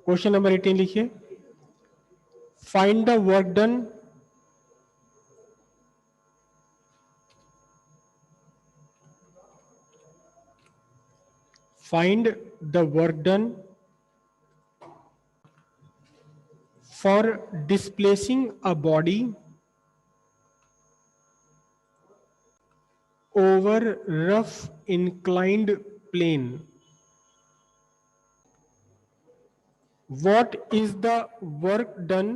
Question number 18 लिखिए। Find the work done find the work done for displacing a body over rough inclined plane. What is the work done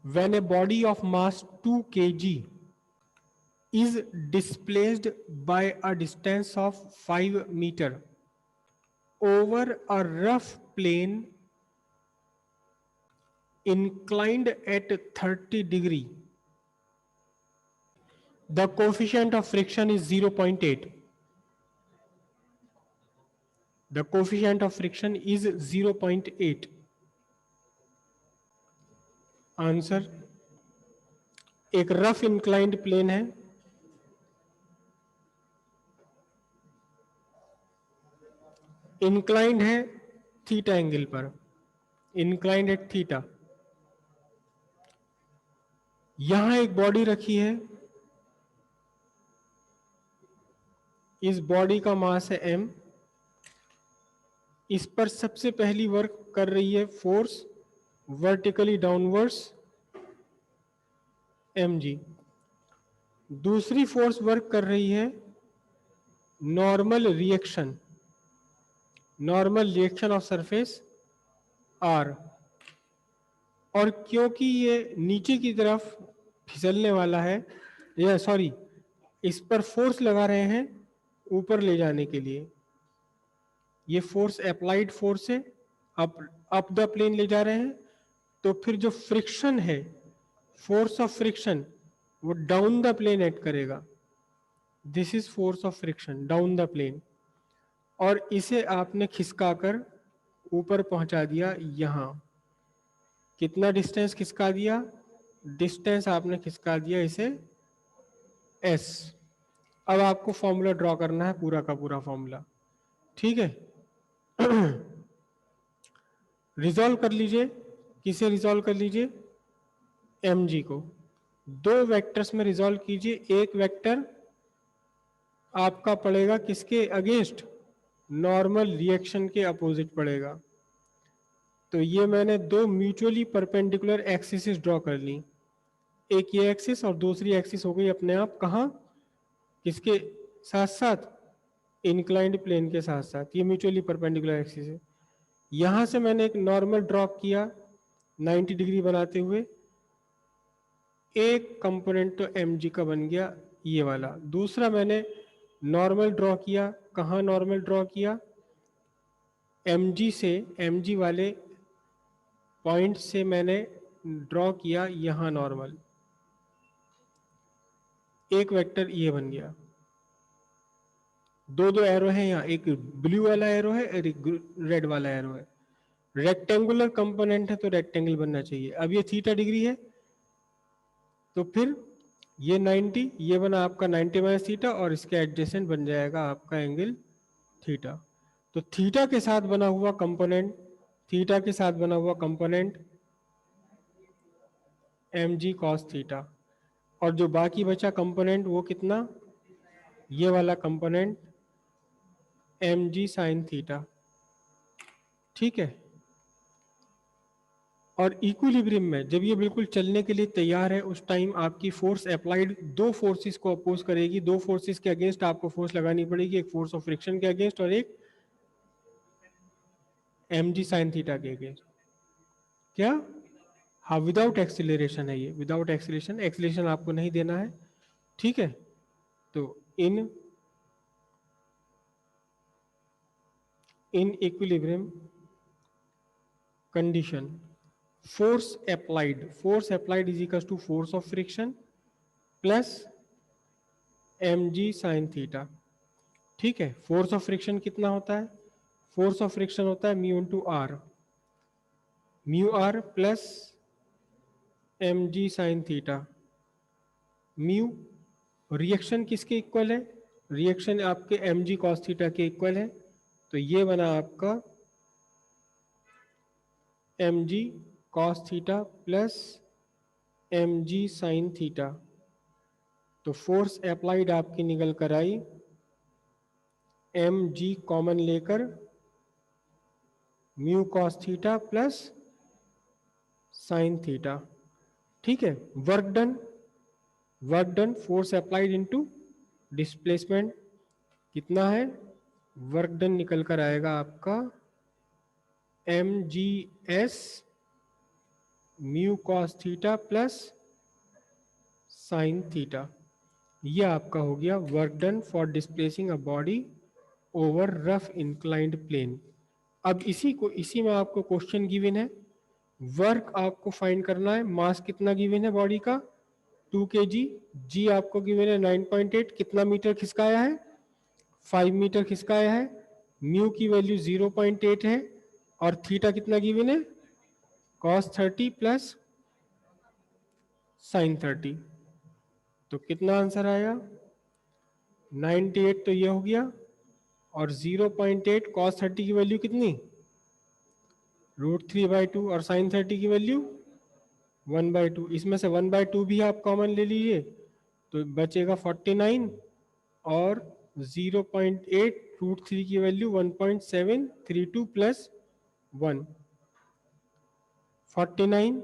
when a body of mass 2 kg is displaced by a distance of 5 meter over a rough plane inclined at 30 degree? The coefficient of friction is 0.8. The coefficient of friction is 0.8. Answer, एक rough inclined plane है, inclined है theta angle पर, inclined at theta. यहां एक body रखी है, इस body का मास है m, इस पर सबसे पहली वर्क कर रही है फोर्स वर्टिकली डाउनवर्ड्स mg, दूसरी फोर्स वर्क कर रही है normal reaction of surface r, और क्योंकि ये नीचे की तरफ फिसलने वाला है, या सॉरी इस पर फोर्स लगा रहे हैं ऊपर ले जाने के लिए, ये फोर्स अप्लाइड फोर्स है, अप द प्लेन ले जा रहे हैं, तो फिर जो फ्रिक्शन है, फोर्स ऑफ फ्रिक्शन, वो डाउन द प्लेन एक्ट करेगा। This is force of friction down the plane, और इसे आपने खिसकाकर ऊपर पहुंचा दिया यहां। कितना डिस्टेंस खिसका दिया? डिस्टेंस आपने खिसका दिया इसे s। अब आपको फॉर्मूला ड्रॉ करना है, पूरा का पूरा फॉर्मूला, ठीक है। रिजॉल्व कर लीजिए, किसे रिजॉल्व कर लीजिए? mg को दो वेक्टर्स में रिजॉल्व कीजिए। एक वेक्टर आपका पड़ेगा किसके अगेंस्ट? नॉर्मल रिएक्शन के अपोजिट पड़ेगा। तो ये मैंने दो म्यूचुअली परपेंडिकुलर एक्सिस ड्रॉ कर ली, एक ये एक्सिस और दूसरी एक्सिस हो गई अपने आप कहाँ, किसके साथ साथ? इंक्लाइंड प्लेन के साथ साथ, ये म्यूचुअली परपेंडिकुलर एक्सिस है। यहां से मैंने एक नॉर्मल ड्रॉ किया 90 डिग्री बनाते हुए, एक कंपोनेंट तो mg का बन गया ये वाला, दूसरा मैंने नॉर्मल ड्रॉ किया, कहाँ नॉर्मल ड्रॉ किया? mg से, mg वाले पॉइंट से मैंने ड्रॉ किया यहां नॉर्मल, एक वेक्टर ये बन गया। दो दो एरो है यहाँ, एक ब्लू वाला एरो है और एक रेड वाला एरो है। रेक्टेंगुलर कंपोनेंट है तो रेक्टेंगल बनना चाहिए। अब ये थीटा डिग्री है, तो फिर ये 90, ये बना आपका 90 माइनस थीटा, और इसके एडजेसेंट बन जाएगा आपका एंगल थीटा। तो थीटा के साथ बना हुआ कंपोनेंट, थीटा के साथ बना हुआ कंपोनेंट mg cos थीटा, और जो बाकी बचा कंपोनेंट वो कितना? ये वाला कंपोनेंट mg sin थीटा, ठीक है। और इक्विलिब्रियम में जब ये बिल्कुल चलने के लिए तैयार है, उस टाइम आपकी फोर्स अप्लाइड दो फोर्सेस को अपोज करेगी, दो फोर्सेस के अगेंस्ट आपको फोर्स लगानी पड़ेगी, एक फोर्स ऑफ फ्रिक्शन के अगेंस्ट और एक mg sin थीटा के अगेंस्ट। क्या? हाँ, विदाउट एक्सीलरेशन है ये, विदाउट एक्सीलरेशन, एक्सीलरेशन आपको नहीं देना है, ठीक है। तो in equilibrium condition, force applied is equals to force of friction plus mg sin theta, ठीक है। फोर्स ऑफ फ्रिक्शन कितना होता है? फोर्स ऑफ फ्रिक्शन होता है mu into r, mu r plus mg sin theta. Mu reaction किसके equal है? Reaction आपके mg cos थीटा के इक्वल है, तो ये बना आपका mg cos theta plus mg sin theta. तो फोर्स अप्लाइड आपकी निकल कर आई mg कॉमन लेकर mu cos theta plus sin theta. ठीक है, work done force applied into displacement कितना है, वर्क डन निकल कर आएगा आपका mgs mu cos theta plus sin theta. ये आपका हो गया work done for displacing a body over rough inclined plane. अब इसी में आपको क्वेश्चन गिवन है, वर्क आपको फाइंड करना है, मास कितना गिवन है बॉडी का 2 kg, जी आपको गिवन है 9.8, कितना मीटर खिसकाया है 5 मीटर खिसकाया है, म्यू की वैल्यू 0.8 है और थीटा कितना गिवन है cos 30 प्लस sin 30। तो कितना आंसर आएगा 98, तो ये हो गया, और 0.8 cos 30 की वैल्यू कितनी √3/2 और sin 30 की वैल्यू 1/2। इसमें से 1/2 भी आप कॉमन ले लीजिए तो बचेगा 49 और 0.8 √3 की वैल्यू 1.732 प्लस 1 49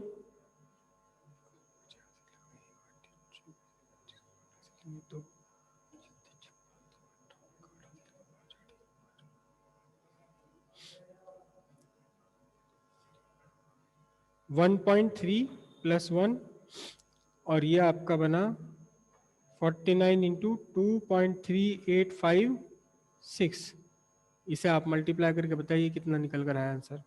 1.3 प्लस 1 और ये आपका बना 49 इंटू 2.3856। इसे आप मल्टीप्लाई करके बताइए कितना निकल कर आया आंसर।